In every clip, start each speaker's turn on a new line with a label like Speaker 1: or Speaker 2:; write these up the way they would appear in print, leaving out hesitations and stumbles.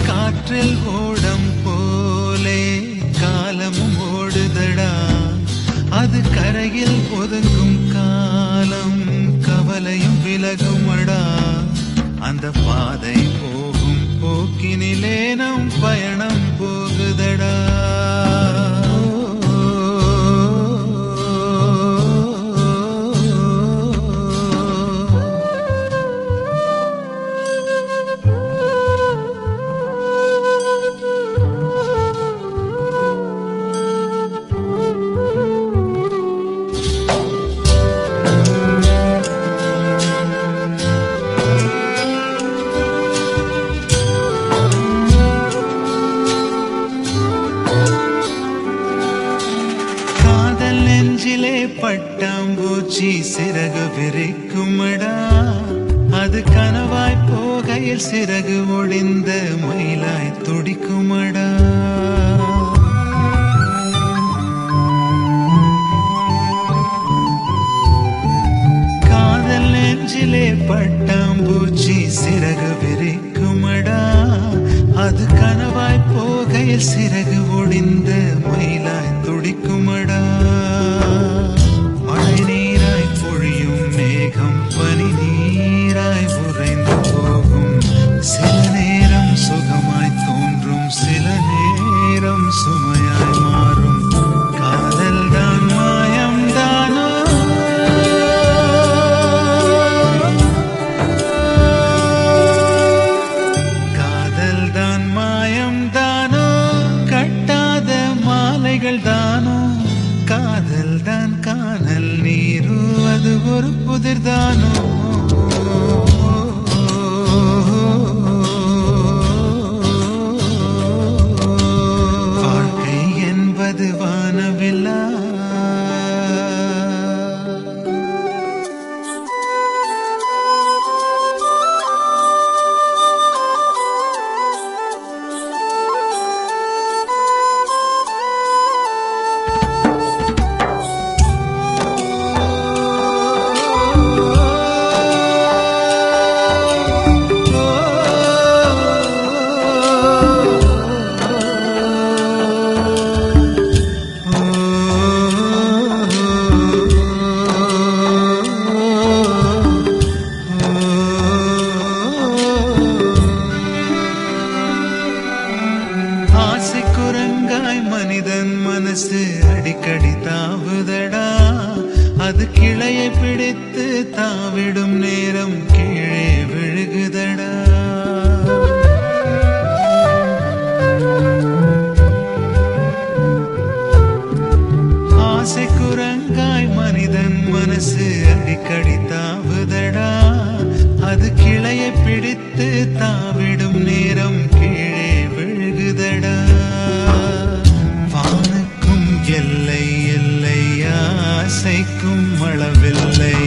Speaker 1: காற்றில் ஓடம் போலே காலமும் ஓடுதடா, அது கரையில் ஒதுங்கும் காலம் கவலையும் விலகுமடா. அந்த பாதை போகும் போக்கினிலே நம் பயணம் போகுதடா. பட்டாம்பூச்சி சிறகு விரிக்குமடா, அது கனவாய் போகையில் சிறகு ஒளிந்த மயிலாய் துடிக்குமடா. காதல் நெஞ்சிலே பட்டாம்பூச்சி சிறகு விரிக்குமடா, அது கனவாய் போகையில் சிறகு ஒளிந்த மயிலாய் துடிக்குமடா. மழை நீராய் பொழியும் மேகம் பனி நீராய் உறைந்து போகும், சில நேரம் சுகமாய் தோன்றும் சில நேரம் சுமையாய் மாறும். காதல் தான் மாயம் தானோ, காதல் தான் மாயம் தானோ, கட்டாத மாலைகள் தானோ. காதல் தான் காணல் நீரு, அது ஒரு புதிர்தானோ. வாழ்க்கை என்பது வானவில்லா, மனிதன் மனசு அடிக்கடி தாவுதடா, அது கிளையை பிடித்து தாவிடும் நேரம் கீழே விழுகுதடா. ஆசை குரங்காய் மனிதன் மனசு அடிக்கடி தாவுதடா, அது கிளையை பிடித்து தாவிடும் நேரம் கீழே விழுகுதடா. வானுக்கும் எல்லை இல்லை, ஆசைக்கும் அளவில்லை.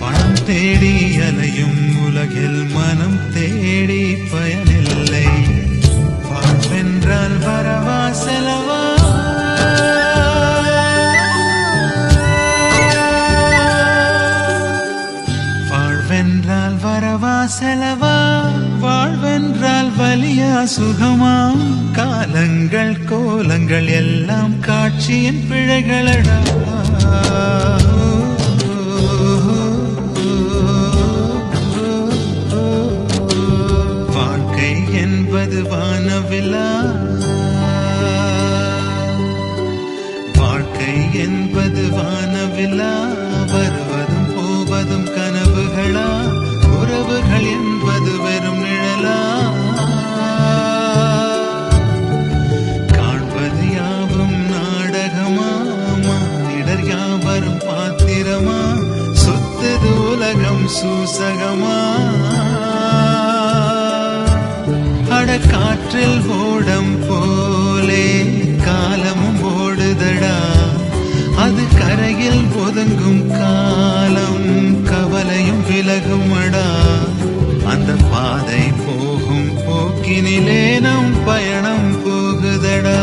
Speaker 1: பணம் தேடி அலையும் உலகில் மனம் தேடி பயனில்லை. வாழ்வென்றால் வரவா செலவா, வாழ்வென்றால் வரவா செலவா, வாழ்வென்றால் வலியா சுகமா. காலங்கள் கோலங்கள் எல்லாம் காட்சியின் பிழைகளடா. வாழ்க்கை என்பது வானவில்லா, வாழ்க்கை என்பது வானவில்லா. வருவதும் போவதும் கனவுகளா, உறவுகள் என்பது வெறும் நிழலா. காண்பது யாவும் நாடகமா, மானிடர் யாவரும் பாத்திரமா. சுத்தது உலகம் சூசகமா, அடக்காற்றில் ஓடம் போலே காலமும் ஓடுதடா. அது கரையில் ஒதுங்கும் காலம் கவலையும் விலகுமடா. அந்த பாதை போகும் போக்கினிலே நம் பயணம் போகுதடா.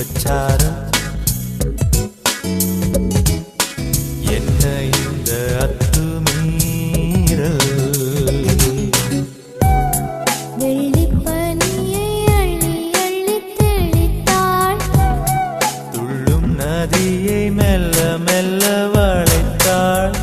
Speaker 2: இன்பச்சாரம் என்ன இந்த அத்துமீறல்
Speaker 3: வெள்ளிப்பனியை அள்ளி அள்ளி தெளித்தாள்
Speaker 2: துள்ளும் நதியை மெல்ல மெல்ல வளைத்தாள்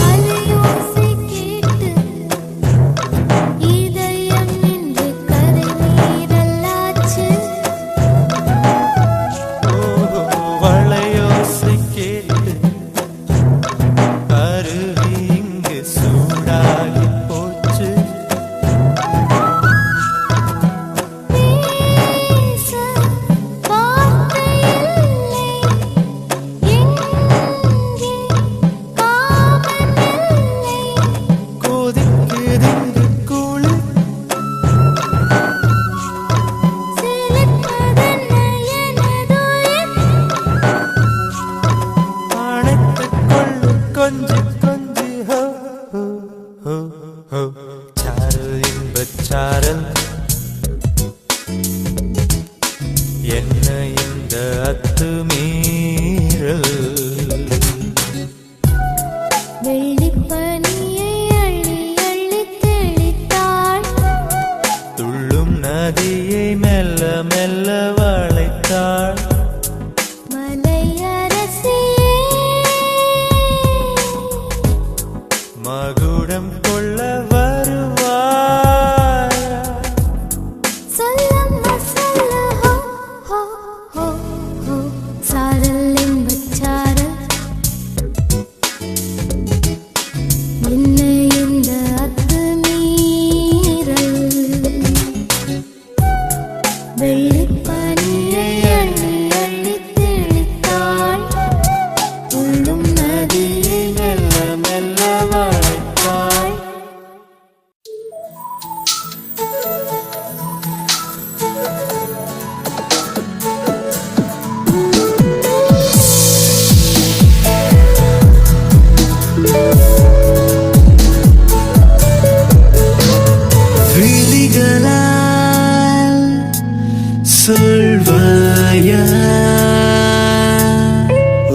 Speaker 3: அலையோசை கேட்டு இதயம் நின்று கரை நீரல்லாச்சு
Speaker 2: வளையோசை கேட்டு அருவி இங்கு சூடாகி போச்சு
Speaker 3: பேச வார்த்தை இல்லை எங்கே காமன் இல்லை
Speaker 2: கொதிக்குதிங்கு கூழு
Speaker 3: சிலிர்ப்பதென்ன எனதுயிர்
Speaker 2: அணைத்துக் கொள்ளு கொஞ்சி கொஞ்சி ஹோ ஹோ ஹோ ஹோ சாரல் இன்பச்சாரல் என்ன இந்த அத்துமீறல்
Speaker 3: வெள்ளிப்பனியை அள்ளி அள்ளி தெளித்தாள்
Speaker 2: துள்ளும் நதியை மெல்ல மெல்ல வளைத்தாள்
Speaker 3: மலையரசியே
Speaker 2: மகுடம் கொள்ள வருவாயா
Speaker 3: சொல்லம்மா சொல்ல ஹோ ஹோ ஹோ ஹோ சாரல் இன்பச்சாரல் என்ன இந்த அத்துமீறல் வெள்ளிப்பனியை அள்ளி அள்ளி தெளித்தாள் துள்ளும் நதியை
Speaker 2: மெல்ல மெல்ல வளைத்தாள்
Speaker 1: விழிகளால் சொல்வாயா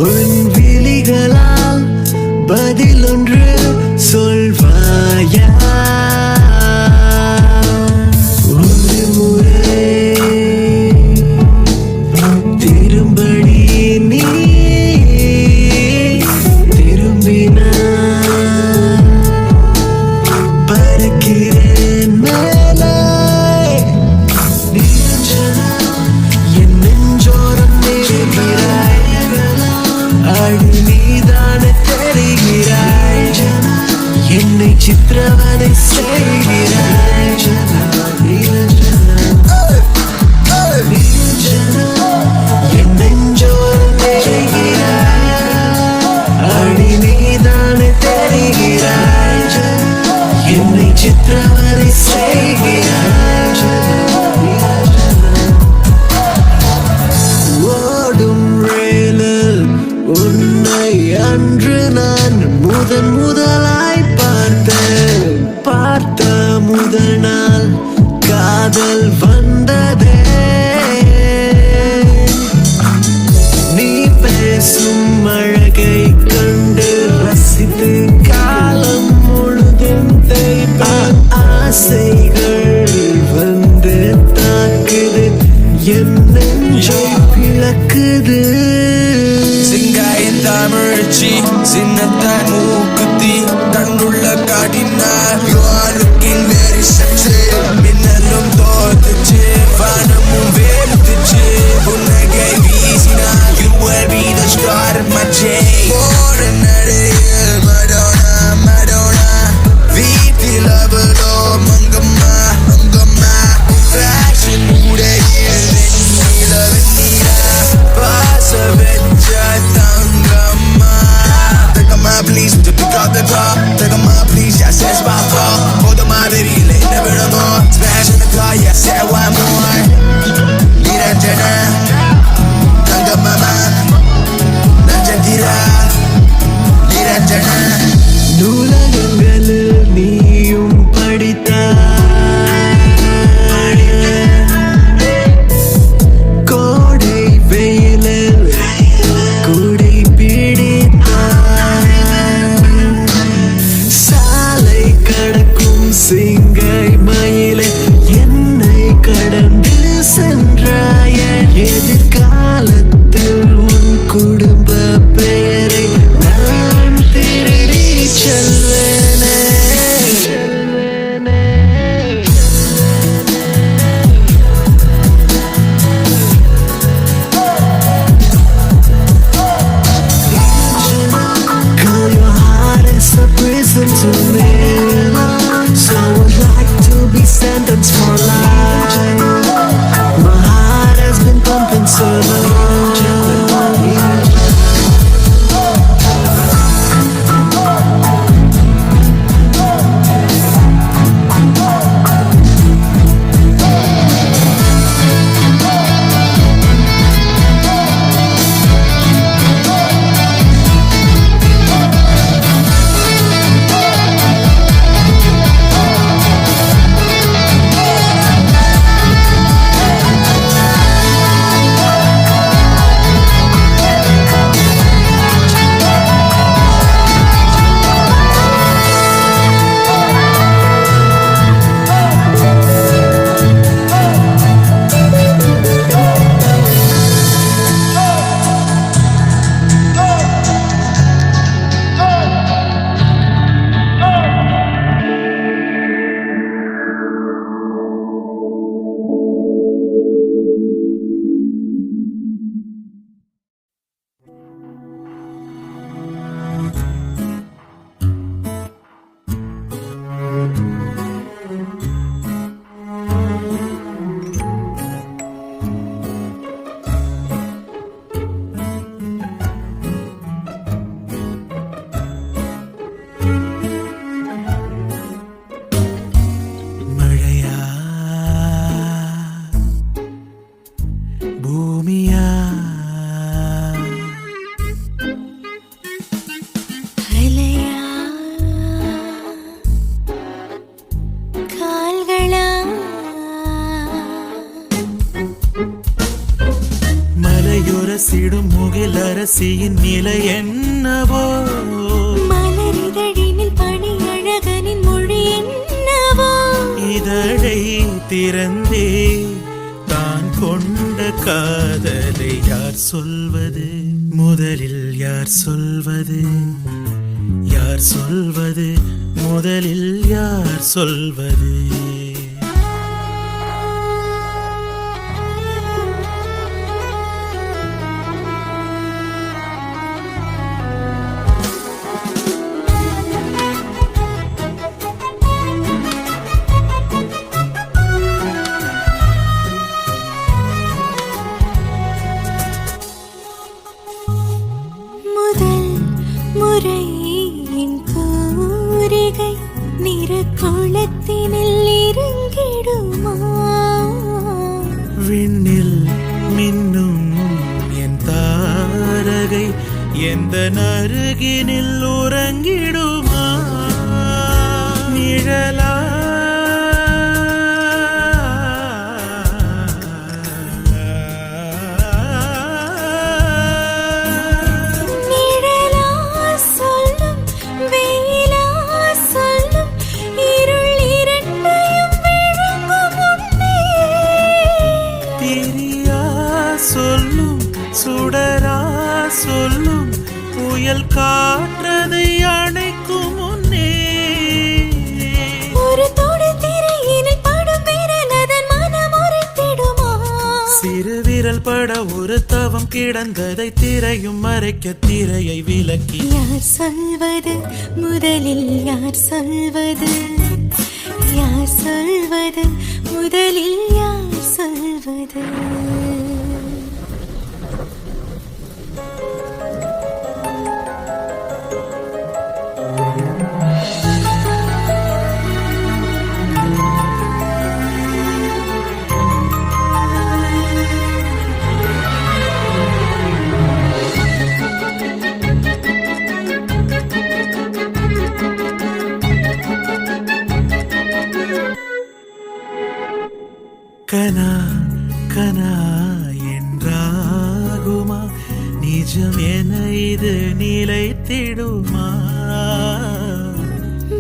Speaker 1: உன் விழிகளால் பதில் ஒன்று சொல்வாயா ஒரு முறை திரும்படி நீ திரும்பினாய் பறக்கிறேன் மேலே நீரஞ்சனம் என் நெஞ்சோரம் நெருங்கிறாய் அடி நீதானே தெரிகிறாய் என்னை சித்திரவதை செய்கிறாய் நீரஞ்சனம் என் நெஞ்சோரம் நெருங்கிறாய் அடி நீதானே தெரிகிறாய் என்னை சித்திரவதை செய்கிறாய் ஓடும் ரயிலில் உன்னை அன்று நான் முதலாய் பார்த்தேன் பார்த்த முதல் நாள் காதல் வந்ததே நீ பேசும் அழகை கண்டு ரசித்து காலம் முழுதும் தேய்ப்பேன் ஆசைகள் வந்து தாக்குது என் நெஞ்சை பிளக்குது
Speaker 4: சிங்காயின் தமிழ்ச்சி சின்னத்தான் மூக்குத்தி கண்ணுள்ள காட்டினார் You are looking very sexy மின்னலும் தோத்துச்சு வான மனமும் வேர்த்துச்சு புன்னகை வீசினார் You will be the star of my day போற நடையில் மடோனா மடோனா வீட்டில் அவளோ மங்கம்மா மங்கம்மா Fashion உடையில் வெண்ணில வெண்ணிலா பாச வெச்ச தங்கம்மா Take on my please to pick up the car Take on my please, yeah, says my fault Hold on my baby, let never no more Smash in the car, yeah, say one more Niranjana Tangamama Nanjandira Niranjana
Speaker 1: நூலகங்களில் நீயும் படித்தாய் கோடை வெயிலில் குடை பிடித்தாய் சாலை கடக்கும் சிங்கை மயிலை என்னை கடந்து சென்றாய எதிர்காலத்தில் உன் குடும்ப பெயரை நான் திருடி செல்வேனே Girl, your heart is a prison to me So I'd like to be sentenced for life My heart has been pumping so long மழையா பூமியா
Speaker 3: அலையா கால்களா
Speaker 1: மலையுரசிடும் முகிலரசியின் நிலை என்னவோ
Speaker 3: மலரிதழினில் பனி அழகனின் மொழி என்னவோ
Speaker 1: இதழை திறந்தே தான் கொண்ட காதலை யார் சொல்வது முதலில் யார் சொல்வது யார் சொல்வது முதலில் யார் சொல்வது
Speaker 3: முதல் முறை என் கூரிகை நிறக்குளத்தினில் இறங்கிடுமா
Speaker 1: விண்ணில் மின்னும் என் தாரகை எந்த அருகினில் உறங்கிடுமா நிழலா
Speaker 3: நிழலா சொல்லும் வெயிலா சொல்லும் இருள் இரண்டையும் விழுங்கும் முன்னே
Speaker 1: திரியா சொல்லும் சுடரா சொல்லும் புயல் காற்றதை அணைக்கும் முன்னே
Speaker 3: ஒரு தொடு திரையினில் படும் விரல் அதன் மனம் உரைத்திடுமா
Speaker 2: சிறு விரல் பட ஒரு தவம் கிடந்ததை திரையும் மறைக்க திரையை விலக்கி
Speaker 3: யார் சொல்வது முதலில் யார் சொல்வது யார் சொல்வது முதலில் யார் சொல்வது
Speaker 2: கனா கனா என்றாகுமா நிஜம் என இது நிலைத்திடுமா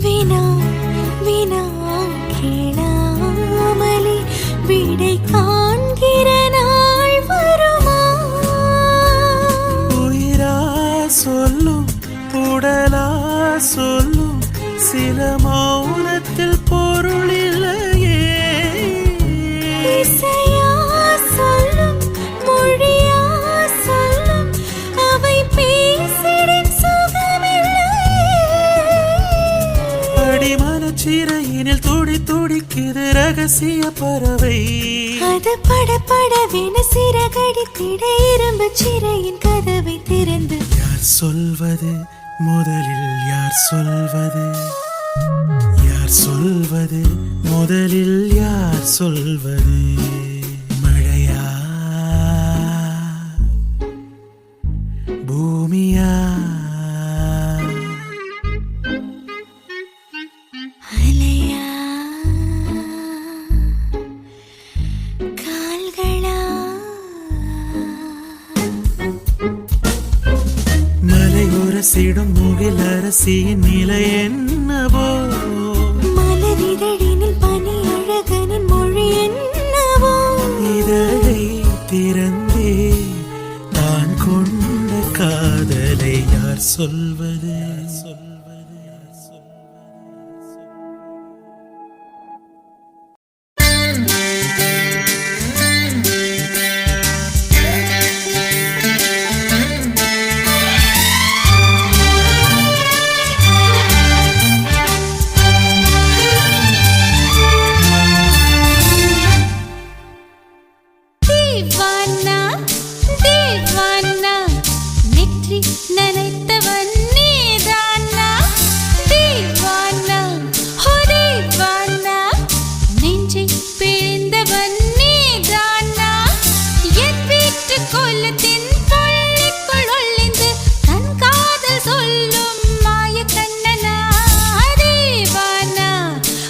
Speaker 3: வினா வினா கேளாமலே விடை காண்கிற நாள் வருமா
Speaker 2: உயிரா சொல்லும் உடலா சொல்லும் சில மௌனத்தில் பொருள் இல்லையே
Speaker 3: இசையா சொல்லும் மொழியா சொல்லும் அவை பேசிடும் சுகமில்லையே
Speaker 2: அடிமனச்சிறையினில் துடி துடிக்குது ரகசிய பறவை
Speaker 3: அது படபடவென சிறகடித்திட இரும்பு சிறையின் கதவை திறந்து
Speaker 2: யார் சொல்வது முதலில் யார் சொல்வது யார் சொல்வது முதலில் யார் சொல்வது மழையா பூமியா
Speaker 3: அலையா கால்களா
Speaker 2: மலையுரசிடும் முகில் அரசியின் நிலை என்னவோ
Speaker 3: மலரிதழினில் பனி அழகனின் மொழி என்னவோ
Speaker 2: இதழை திறந்தே தான் கொண்ட காதலை யார் சொல்வது
Speaker 3: தீவானா தீவானா நெற்றி நனைத்தவன் நீதானா தீவானா ஹோ தீவானா நெஞ்சை பிழிந்தவன் நீதானா என் வீட்டு கோலத்தின் பள்ளிக்குள் ஒளிந்து தன் காதல் சொல்லும் மாய கண்ணனா தீவானா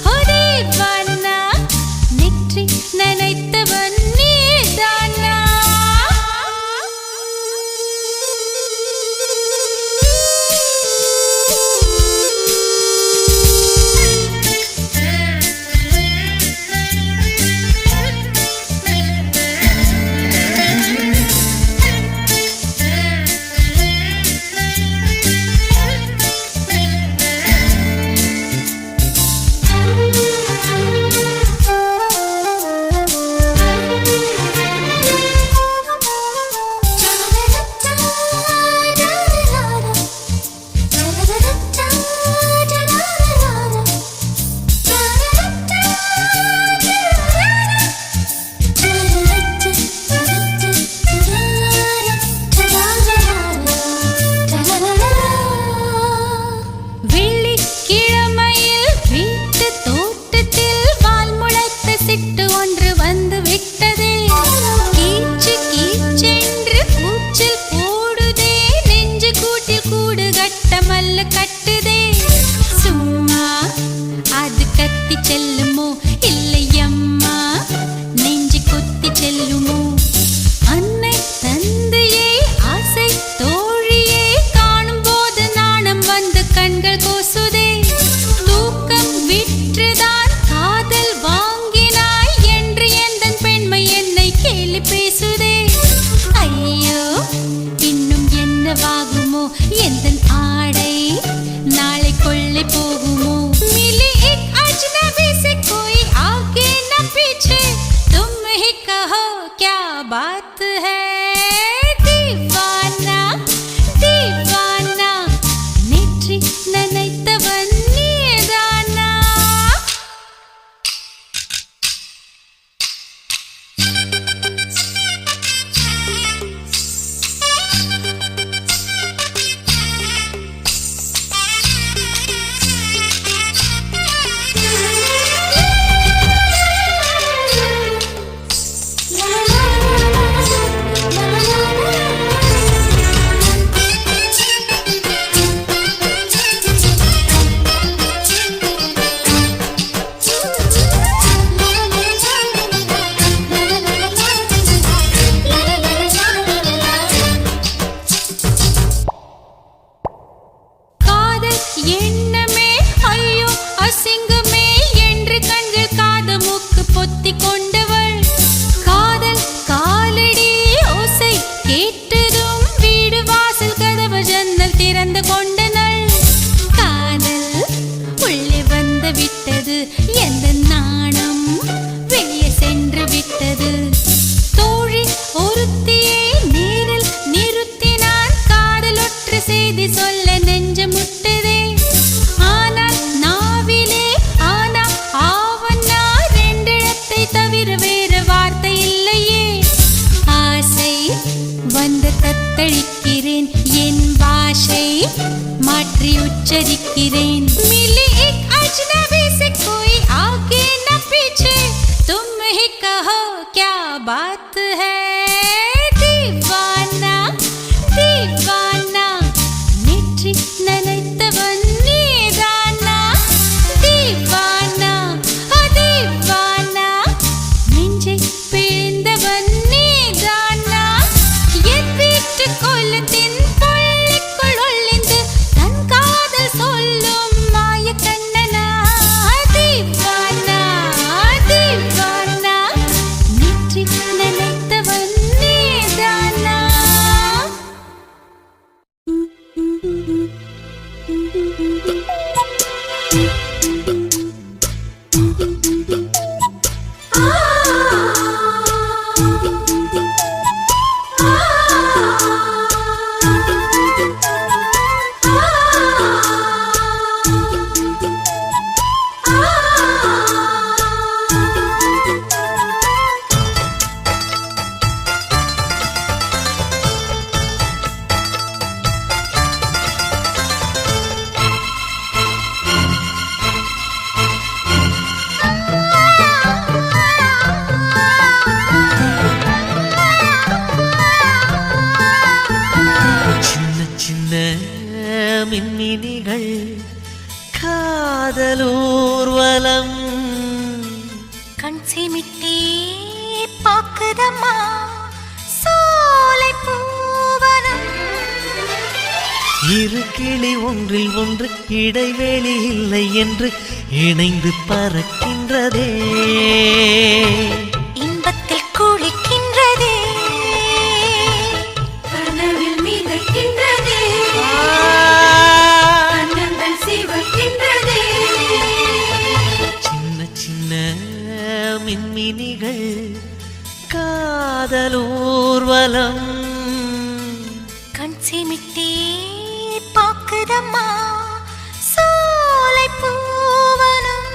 Speaker 3: ஹோ தீவானா நெற்றி நனைத்தவன் நீதானா बात है दीवाना दीवाना नेற்றி நினைத்தவன் நீதானா எண்ணமே ஐயோ அசிங்கமே என்று கண்கள் காது மூக்கு பொத்தி கொண்டவள் காதல் காலடி ஓசை கேட்டதும் வீடு வாசல் கதவு ஜன்னல் திறந்து கொண்டனள் காதல் உள்ளே வந்து விட்டது எந்த நாணம் வெளியே சென்று விட்டது தோழி ஒருத்தியை நேரில் நிறுத்தினான் காதலொற்று செய்தி சொல்ல நெஞ்சு முட்டதே ஆனால் நாவிலே ஆனா ஆவன்னா ரெண்டிடத்தை தவிர வேறு வார்த்தை இல்லையே ஆசை வந்து தத்தளிக்கிறேன் என் பாஷை மாற்றி உச்சரிக்கிறேன் मिली एक अजनबी से कोई आगे न पीछे तुम ही कहो क्या बात है दीवाना दीवाना नेற்றி நினைத்தவன் நீதானா दीवाना दीवाना நெஞ்சை பிழிந்தவன் நீதானா என் வீட்டு கொல்லத்தின் பள்ளிக்குள் ஒளிந்து தன் காதல் சொல்லும் மாய கண்ணனா दीवाना दीवाना நேற்றி நினைத்தவன் நீதானா
Speaker 1: சின்ன சின்ன மின்மினிகள் காதலூர்வலம்
Speaker 3: கண் சிமிட்டி பாக்குதம்மா சோலை பூவனம்
Speaker 1: இரு கிளி ஒன்றில் ஒன்று இடைவெளி இல்லை என்று இணைந்து பறக்கின்றதே
Speaker 3: இன்பத்தில் குளிக்கின்றதே கனவில் மிதக்கின்றதே கண்ணங்கள் சிவக்கின்றதே
Speaker 1: சின்ன சின்ன மின்மினிகள் காதலூர்வலம்
Speaker 3: கண் சிமிட்டி பாக்குதம்மா சோலை பூவனம்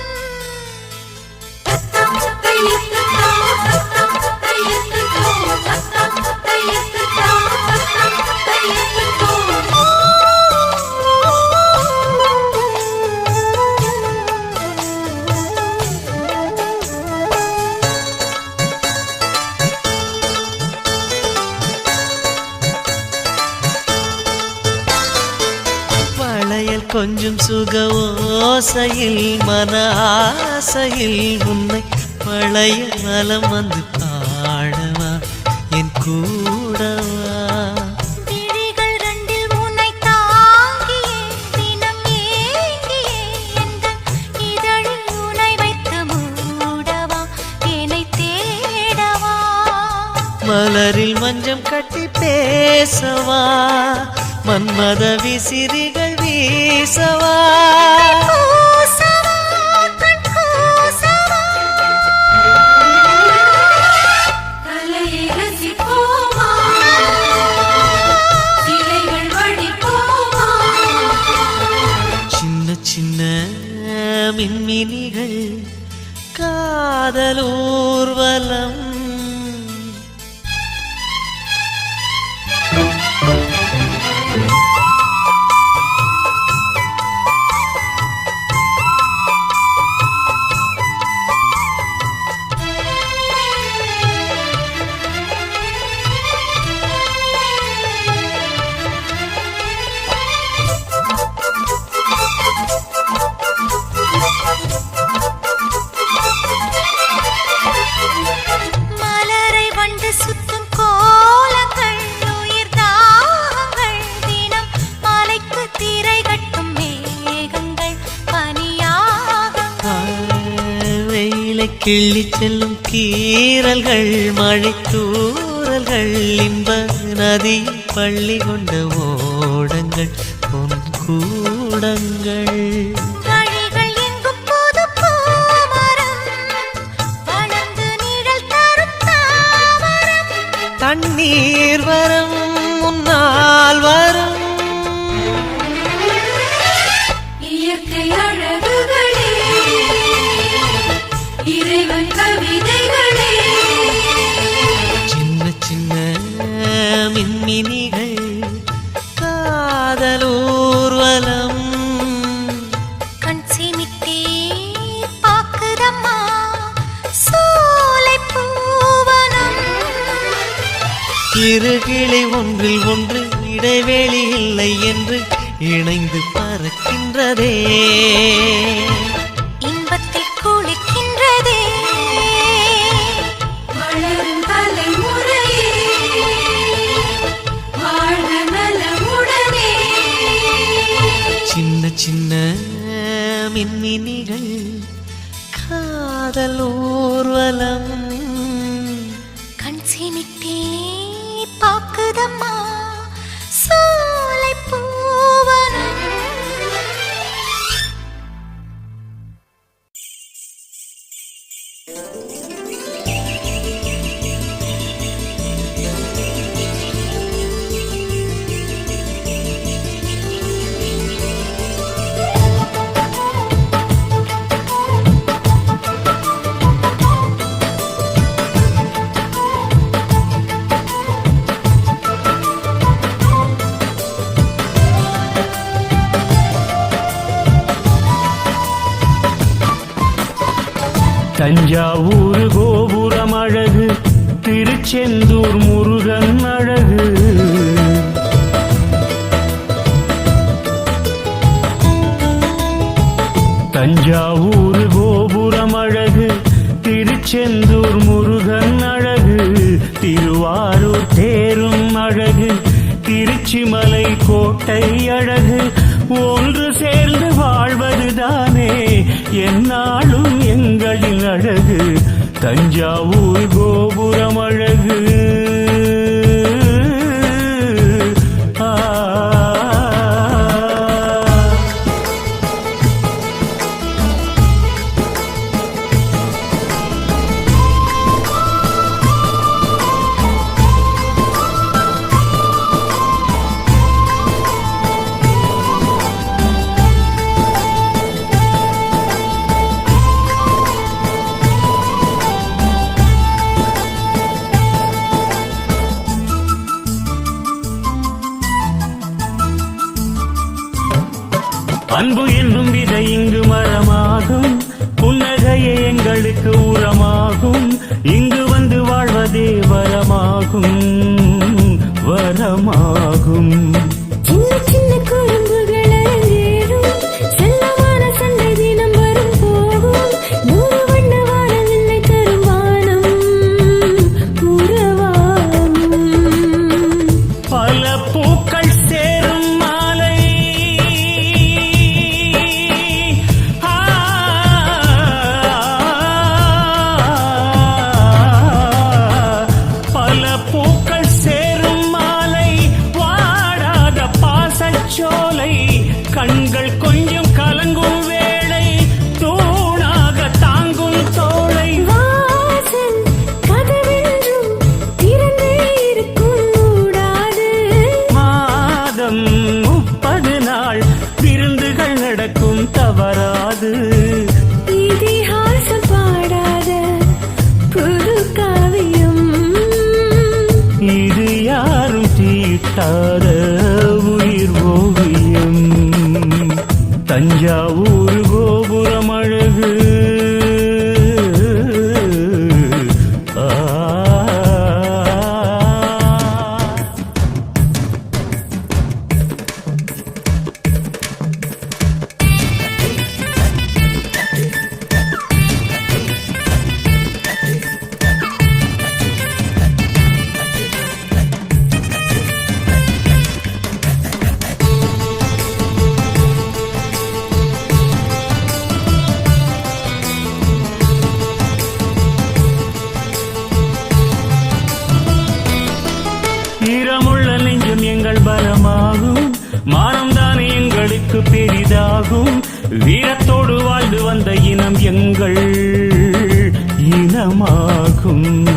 Speaker 1: வளையல் கொஞ்சம் சுக ஓசையில் மன ஆசையில் உன்னை பழைய நலம் வந்து பாடவா என் கூடவா
Speaker 3: விழிகள் ரெண்டில் உன்னை தாங்கியே தினம் ஏங்கியே எந்தன் இதழில் உன்னை வைத்து மூடவா என்னை தேடவா
Speaker 1: மலரில் மஞ்சம் கட்டி பேசவா மன்மத விசிறிகள் வீசவா
Speaker 3: கூசவா கண் கூசவா தலையை ரசி சுத்தும் கோலங்கள் உயிர் தாகங்கள் தினம் மலைக்கு திரை கட்டும் மேகங்கள் பனியாகங்கள்
Speaker 1: வெயிலை கிள்ளி செல்லும் கீறல்கள் மழை தூறல்கள் இன்ப நதி பள்ளி கொண்ட ஓடங்கள் பொன் கூடங்கள்
Speaker 3: வழிகள் எங்கும் புது பூமரம் வளர்ந்து நிழல் தரும் தாமரம்
Speaker 1: தண்ணீர் வரும் முன்னால் வரும்
Speaker 3: இயற்கை அழகுகளே இறைவன் கவிதைகளே
Speaker 1: சின்ன சின்ன மின்மினிகள் காதலூர்வலம்
Speaker 3: கண் சிமிட்டே பாக்குதம்மா சோலை பூவனம்
Speaker 1: இருகிளை ஒன்றில் ஒன்று இடைவெளி இல்லை என்று இணைந்து பறக்கின்றதே
Speaker 3: இன்பத்தில் குளிக்கின்றதே வளரும் தலைமுறையே வாழ்க நலமுடனே
Speaker 1: சின்ன சின்ன மின்மினிகள் காதல் ஊர்வலம்
Speaker 3: கண் சிமிட்டே பாக்குதம்மா சோலை பூவனம்
Speaker 5: தஞ்சாவூர் கோபுரம் அழகு, திருச்செந்தூர் முருகன் அழகு. தஞ்சாவூர் கோபுரம் அழகு, திருச்செந்தூர் முருகன் அழகு. திருவாரூர் தேரும் அழகு, திருச்சிமலை கோட்டை அழகு. ஒன்று சேர்ந்து வாழ்வதுதானே எந்நாளும் எங்களின் அழகு. தஞ்சாவூர் கோபுரம் அழகு. அன்பு என்னும் விதை இங்கு மரமாகும், புன்னகையே எங்களுக்கு உரமாகும். இங்கு வந்து வாழ்வதே வரமாகும், வரமாகும்.
Speaker 3: சின்ன சின்ன குறும்புகள் அரங்கேறும், செல்லமான சண்டை தினம் வரும் போகும். 100 வண்ண வானவில்லை தரும் வானம் உறவாகும்.
Speaker 5: பல பூக்கள் சேரும் மாலை, பல பூக்கள் சேரும் மாலை. வாடாத பாசச்சோலை, கண்கள் கொஞ்சம் கலங்கும் வேளை, தூணாக தாங்கும் தோளை.
Speaker 3: வாசல் கதவென்றும் திறந்தே இருக்கும் மூடாது.
Speaker 5: மாதம் 30 நாள் விருந்துகள் நடக்கும் தவறாது.
Speaker 3: இதிகாசம் பாடாத புது காவியம்,
Speaker 5: இது யாரும் தீட்டாத உயிர் ஓவியம். தஞ்சாவூர் கோபுரம் அழகு. பலமாகும். மானம்தானே எங்களுக்கு பெரிதாகும். வீரத்தோடு வாழ்ந்து வந்த இனம் எங்கள் இனமாகும்.